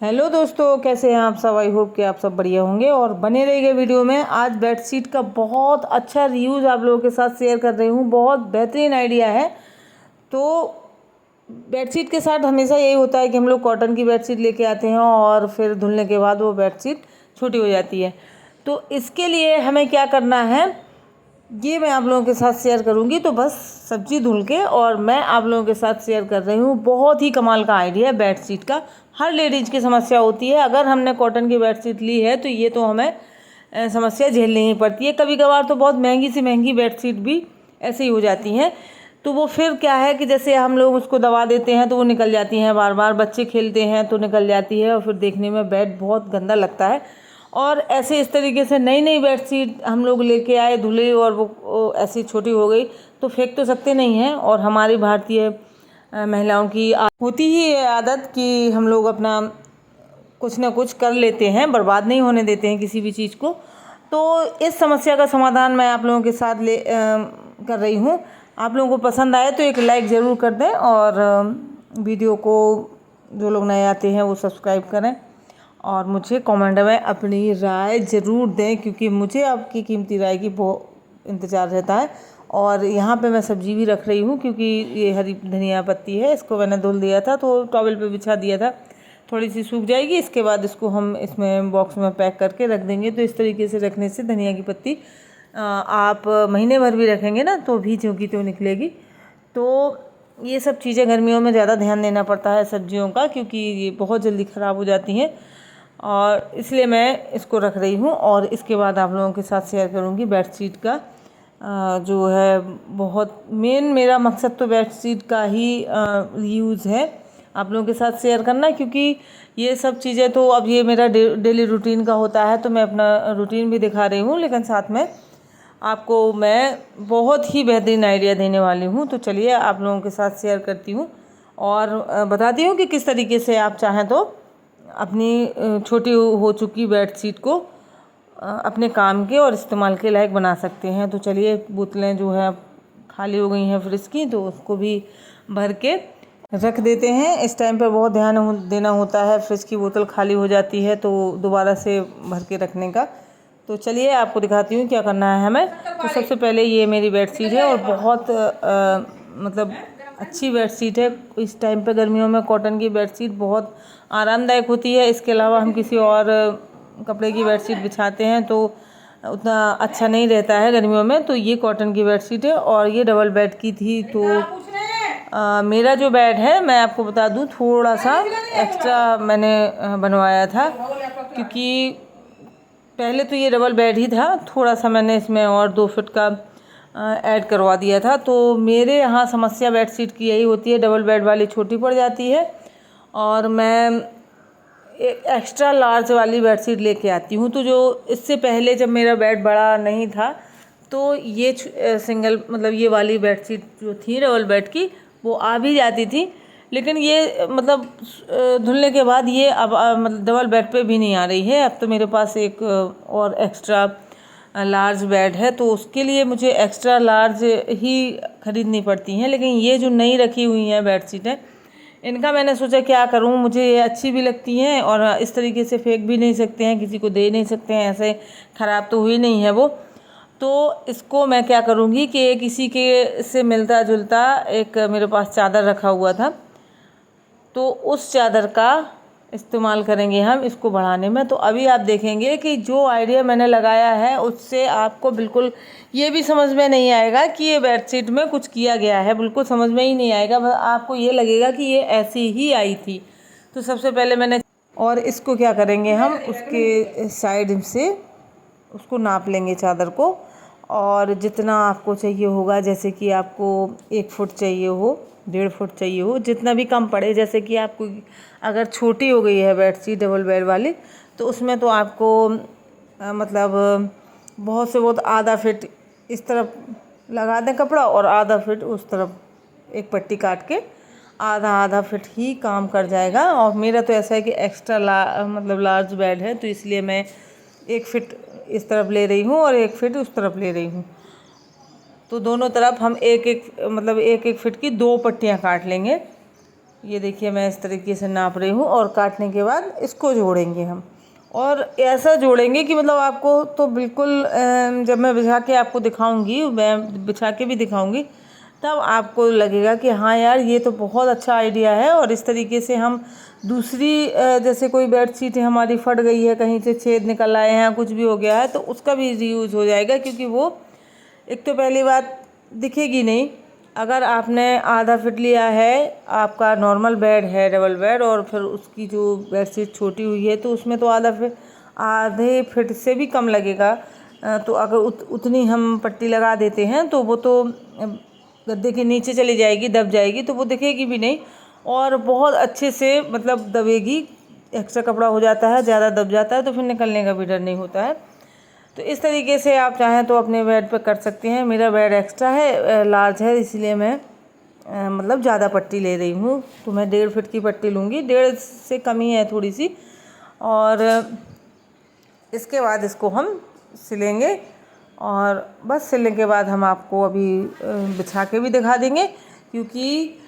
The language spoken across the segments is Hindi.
हेलो दोस्तों, कैसे हैं आप सब। आई होप कि आप सब बढ़िया होंगे और बने रहिएगा वीडियो में। आज बेडशीट का बहुत अच्छा रिव्यूज़ आप लोगों के साथ शेयर कर रही हूँ। बहुत बेहतरीन आइडिया है। तो बेडशीट के साथ हमेशा यही होता है कि हम लोग कॉटन की बेडशीट लेके आते हैं और फिर धुलने के बाद वो बेडशीट छोटी हो जाती है। तो इसके लिए हमें क्या करना है ये मैं आप लोगों के साथ शेयर करूंगी। तो बस सब्जी धुल के और मैं आप लोगों के साथ शेयर कर रही हूँ। बहुत ही कमाल का आइडिया है बेडशीट का। हर लेडीज की समस्या होती है। अगर हमने कॉटन की बेडशीट ली है तो ये तो हमें समस्या झेलनी ही पड़ती है। कभी कभार तो बहुत महंगी से महंगी बेडशीट भी ऐसे ही हो जाती हैं। तो वो फिर क्या है कि जैसे हम लोग उसको दबा देते हैं तो वो निकल जाती हैं। बार बार बच्चे खेलते हैं तो निकल जाती है और फिर देखने में बेड बहुत गंदा लगता है। और ऐसे इस तरीके से नई नई बेडशीट हम लोग लेके आए, धुले और वो ऐसी छोटी हो गई तो फेंक तो सकते नहीं हैं। और हमारी भारतीय महिलाओं की होती ही है आदत कि हम लोग अपना कुछ ना कुछ कर लेते हैं, बर्बाद नहीं होने देते हैं किसी भी चीज़ को। तो इस समस्या का समाधान मैं आप लोगों के साथ कर रही हूँ। आप लोगों को पसंद आए तो एक लाइक ज़रूर कर दें और वीडियो को जो लोग नए आते हैं वो सब्सक्राइब करें और मुझे कमेंट में अपनी राय ज़रूर दें, क्योंकि मुझे आपकी कीमती राय की बहुत इंतज़ार रहता है। और यहाँ पे मैं सब्जी भी रख रही हूँ क्योंकि ये हरी धनिया पत्ती है। इसको मैंने धुल दिया था तो टॉवल पे बिछा दिया था, थोड़ी सी सूख जाएगी। इसके बाद इसको हम इसमें बॉक्स में पैक करके रख देंगे। तो इस तरीके से रखने से धनिया की पत्ती आप महीने भर भी रखेंगे ना तो भी झोंकी तो निकलेगी। तो ये सब चीज़ें गर्मियों में ज़्यादा ध्यान देना पड़ता है सब्जियों का, क्योंकि ये बहुत जल्दी ख़राब हो जाती हैं और इसलिए मैं इसको रख रही हूँ। और इसके बाद आप लोगों के साथ शेयर करूँगी बेडशीट का जो है बहुत मेन मेरा मकसद तो बेडशीट का ही यूज़ है आप लोगों के साथ शेयर करना, क्योंकि ये सब चीज़ें तो अब ये मेरा डेली रूटीन का होता है तो मैं अपना रूटीन भी दिखा रही हूँ, लेकिन साथ में आपको मैं बहुत ही बेहतरीन आइडिया देने वाली हूँ। तो चलिए आप लोगों के साथ शेयर करती हूँ और बताती हूँ कि किस तरीके से आप चाहें तो अपनी छोटी हो चुकी बेडशीट को अपने काम के और इस्तेमाल के लायक बना सकते हैं। तो चलिए बोतलें जो है खाली हो गई हैं फ्रिज की, तो उसको भी भर के रख देते हैं। इस टाइम पे बहुत ध्यान देना होता है, फ्रिज की बोतल खाली हो जाती है तो दोबारा से भर के रखने का। तो चलिए आपको दिखाती हूँ क्या करना है हमें। तो सबसे पहले ये मेरी बेडशीट है और बहुत मतलब अच्छी बेडशीट है। इस टाइम पे गर्मियों में कॉटन की बेडशीट बहुत आरामदायक होती है। इसके अलावा हम किसी और कपड़े की बेडशीट बिछाते हैं तो उतना अच्छा नहीं रहता है गर्मियों में। तो ये कॉटन की बेडशीट है और ये डबल बेड की थी। तो मेरा जो बेड है मैं आपको बता दूं थोड़ा सा एक्स्ट्रा मैंने बनवाया था, क्योंकि पहले तो ये डबल बेड ही था। थोड़ा सा मैंने इसमें और 2 फीट का ऐड करवा दिया था। तो मेरे यहाँ समस्या बेडशीट की यही होती है, डबल बेड वाली छोटी पड़ जाती है और मैं एक एक्स्ट्रा लार्ज वाली बेडशीट लेके आती हूँ। तो जो इससे पहले जब मेरा बेड बड़ा नहीं था तो ये सिंगल मतलब ये वाली बेडशीट जो थी डबल बेड की वो आ भी जाती थी, लेकिन ये मतलब धुलने के बाद ये अब मतलब डबल बेड पे भी नहीं आ रही है। अब तो मेरे पास एक और एक्स्ट्रा लार्ज बेड है तो उसके लिए मुझे एक्स्ट्रा लार्ज ही ख़रीदनी पड़ती हैं। लेकिन ये जो नई रखी हुई हैं बेडशीटें, इनका मैंने सोचा क्या करूं, मुझे ये अच्छी भी लगती हैं और इस तरीके से फेंक भी नहीं सकते हैं, किसी को दे नहीं सकते हैं, ऐसे ख़राब तो हुई नहीं है वो। तो इसको मैं क्या करूंगी कि किसी के से मिलता जुलता एक मेरे पास चादर रखा हुआ था तो उस चादर का इस्तेमाल करेंगे हम इसको बढ़ाने में। तो अभी आप देखेंगे कि जो आइडिया मैंने लगाया है उससे आपको बिल्कुल ये भी समझ में नहीं आएगा कि ये बेडशीट में कुछ किया गया है, बिल्कुल समझ में ही नहीं आएगा। बस आपको ये लगेगा कि ये ऐसी ही आई थी। तो सबसे पहले मैंने और इसको क्या करेंगे हम उसके साइड से उसको नाप लेंगे चादर को, और जितना आपको चाहिए होगा, जैसे कि आपको 1 फुट चाहिए हो, 1.5 फुट चाहिए हो, जितना भी कम पड़े। जैसे कि आपको अगर छोटी हो गई है बेडशीट डबल बेड वाली तो उसमें तो आपको मतलब बहुत से बहुत आधा फिट इस तरफ लगा दें कपड़ा और आधा फिट उस तरफ एक पट्टी काट के आधा आधा फिट ही काम कर जाएगा। और मेरा तो ऐसा है कि एक्स्ट्रा मतलब लार्ज बेड है तो इसलिए मैं 1 फिट इस तरफ ले रही हूँ और 1 फिट उस तरफ ले रही हूँ। तो दोनों तरफ हम एक एक फिट की 2 पट्टियाँ काट लेंगे। ये देखिए मैं इस तरीके से नाप रही हूँ और काटने के बाद इसको जोड़ेंगे हम, और ऐसा जोड़ेंगे कि मतलब आपको तो बिल्कुल जब मैं बिछा के आपको दिखाऊंगी, मैं बिछा के भी दिखाऊंगी, तब आपको लगेगा कि हाँ यार ये तो बहुत अच्छा आइडिया है। और इस तरीके से हम दूसरी जैसे कोई बेडशीट हमारी फट गई है, कहीं से छेद निकल आए हैं, कुछ भी हो गया है, तो उसका भी रीयूज़ हो जाएगा, क्योंकि वो एक तो पहली बात दिखेगी नहीं। अगर आपने आधा फिट लिया है, आपका नॉर्मल बेड है डबल बेड, और फिर उसकी जो बेडशीट छोटी हुई है, तो उसमें तो आधे फिट से भी कम लगेगा। तो अगर उतनी हम पट्टी लगा देते हैं तो वो तो गद्दे के नीचे चली जाएगी, दब जाएगी, तो वो दिखेगी भी नहीं और बहुत अच्छे से मतलब दबेगी। एक्स्ट्रा कपड़ा हो जाता है, ज़्यादा दब जाता है, तो फिर निकलने का भी डर नहीं होता है। तो इस तरीके से आप चाहें तो अपने बेड पर कर सकते हैं। मेरा बेड एक्स्ट्रा है, लार्ज है, इसलिए मैं मतलब ज़्यादा पट्टी ले रही हूँ। तो मैं 1.5 फीट की पट्टी लूँगी, 1.5 से कम ही है थोड़ी सी। और इसके बाद इसको हम सिलेंगे, और बस सिलने के बाद हम आपको अभी बिछा के भी दिखा देंगे, क्योंकि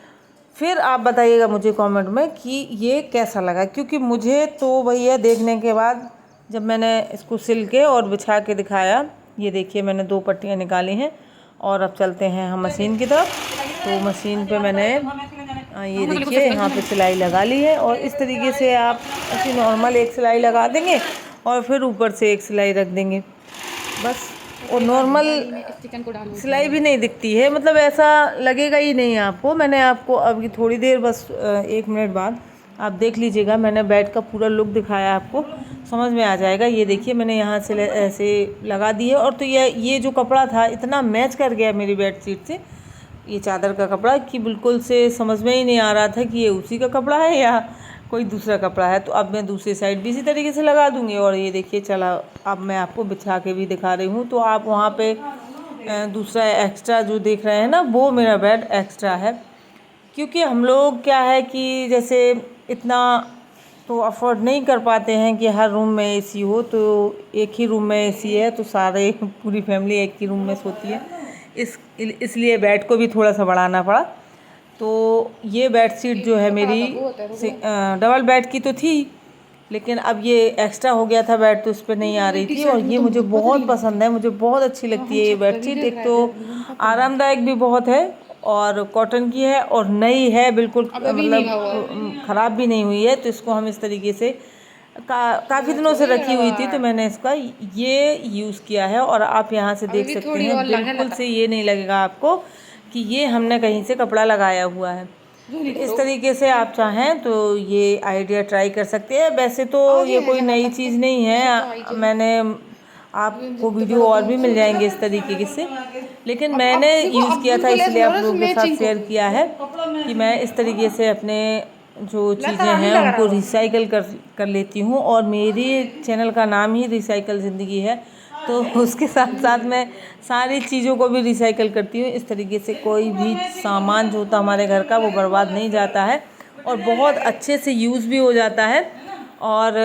फिर आप बताइएगा मुझे कमेंट में कि ये कैसा लगा। क्योंकि मुझे तो भैया देखने के बाद जब मैंने इसको सिल के और बिछा के दिखाया, ये देखिए मैंने 2 पट्टियाँ निकाली हैं। और अब चलते हैं हम मशीन की तरफ। तो मशीन पे मैंने ये देखिए यहाँ पे सिलाई लगा ली है, और इस तरीके से आप ऐसी नॉर्मल एक सिलाई लगा देंगे और फिर ऊपर से एक सिलाई रख देंगे बस। और नॉर्मल सिलाई भी नहीं दिखती है, मतलब ऐसा लगेगा ही नहीं आपको। मैंने आपको अभी थोड़ी देर बस 1 मिनट बाद आप देख लीजिएगा, मैंने बेड का पूरा लुक दिखाया, आपको समझ में आ जाएगा। ये देखिए मैंने यहाँ से ऐसे लगा दी है, और तो ये जो कपड़ा था इतना मैच कर गया मेरी बेडशीट से, ये चादर का कपड़ा, कि बिल्कुल से समझ में ही नहीं आ रहा था कि ये उसी का कपड़ा है या कोई दूसरा कपड़ा है। तो अब मैं दूसरी साइड भी इसी तरीके से लगा दूंगी। और ये देखिए चला, अब मैं आपको बिछा के भी दिखा रही हूँ। तो आप वहाँ पे दूसरा एक्स्ट्रा जो देख रहे हैं ना, वो मेरा बेड एक्स्ट्रा है। क्योंकि हम लोग क्या है कि जैसे इतना तो अफोर्ड नहीं कर पाते हैं कि हर रूम में एसी हो। तो एक ही रूम में एसी है, तो सारे पूरी फैमिली एक ही रूम में सोती है, इसलिए बेड को भी थोड़ा सा बढ़ाना पड़ा। तो ये बेडशीट जो है मेरी डबल बेड की तो थी, लेकिन अब ये एक्स्ट्रा हो गया था बेड, तो उस पर नहीं आ रही थी। और ये मुझे बहुत पसंद है, मुझे बहुत अच्छी लगती है ये बेडशीट। एक तो आरामदायक भी बहुत है, और कॉटन की है, और नई है बिल्कुल, मतलब ख़राब भी नहीं हुई है। तो इसको हम इस तरीके से काफ़ी दिनों से रखी हुई थी, तो मैंने इसका ये यूज़ किया है। और आप यहाँ से देख सकते हैं, बिल्कुल से ये नहीं लगेगा आपको कि ये हमने कहीं से कपड़ा लगाया हुआ है। इस तरीके से आप चाहें तो ये आइडिया ट्राई कर सकते हैं। वैसे तो ये कोई नई चीज़ नहीं है, मैंने आपको वीडियो और भी मिल जाएंगे इस तरीके से, लेकिन मैंने यूज़ किया था, इसलिए आप लोगों के साथ शेयर किया है कि मैं इस तरीके से अपने जो चीज़ें हैं उनको रिसाइकल कर लेती हूँ। और मेरी चैनल का नाम ही रिसाइकल ज़िंदगी है, तो उसके साथ साथ मैं सारी चीज़ों को भी रिसाइकल करती हूँ। इस तरीके से कोई भी सामान जो होता है हमारे घर का, वो बर्बाद नहीं जाता है, और बहुत अच्छे से यूज़ भी हो जाता है। और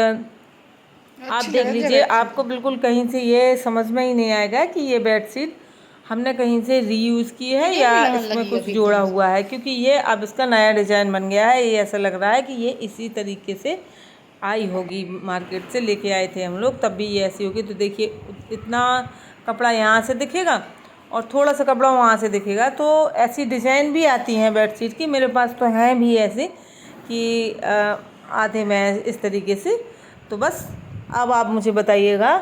आप देख लीजिए, आपको बिल्कुल कहीं से ये समझ में ही नहीं आएगा कि ये बेडशीट हमने कहीं से रीयूज़ की है या इसमें कुछ जोड़ा हुआ है, क्योंकि ये अब इसका नया डिज़ाइन बन गया है। ये ऐसा लग रहा है कि ये इसी तरीके से आई होगी, मार्केट से लेके आए थे हम लोग, तब भी ये ऐसी होगी। तो देखिए इतना कपड़ा यहाँ से दिखेगा और थोड़ा सा कपड़ा वहाँ से दिखेगा। तो ऐसी डिज़ाइन भी आती हैं बेडशीट की, मेरे पास तो हैं भी ऐसे कि आते मैं इस तरीके से। तो बस अब आप मुझे बताइएगा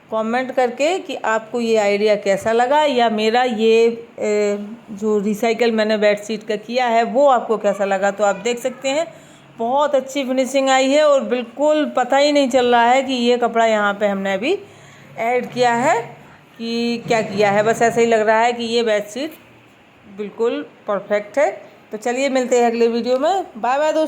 कमेंट करके कि आपको ये आइडिया कैसा लगा, या मेरा ये जो रिसाइकल मैंने बेडशीट का किया है वो आपको कैसा लगा। तो आप देख सकते हैं बहुत अच्छी फिनिशिंग आई है, और बिल्कुल पता ही नहीं चल रहा है कि ये कपड़ा यहाँ पे हमने अभी ऐड किया है कि क्या किया है। बस ऐसा ही लग रहा है कि ये बेडशीट बिल्कुल परफेक्ट है। तो चलिए मिलते हैं अगले वीडियो में। बाय बाय दोस्तों।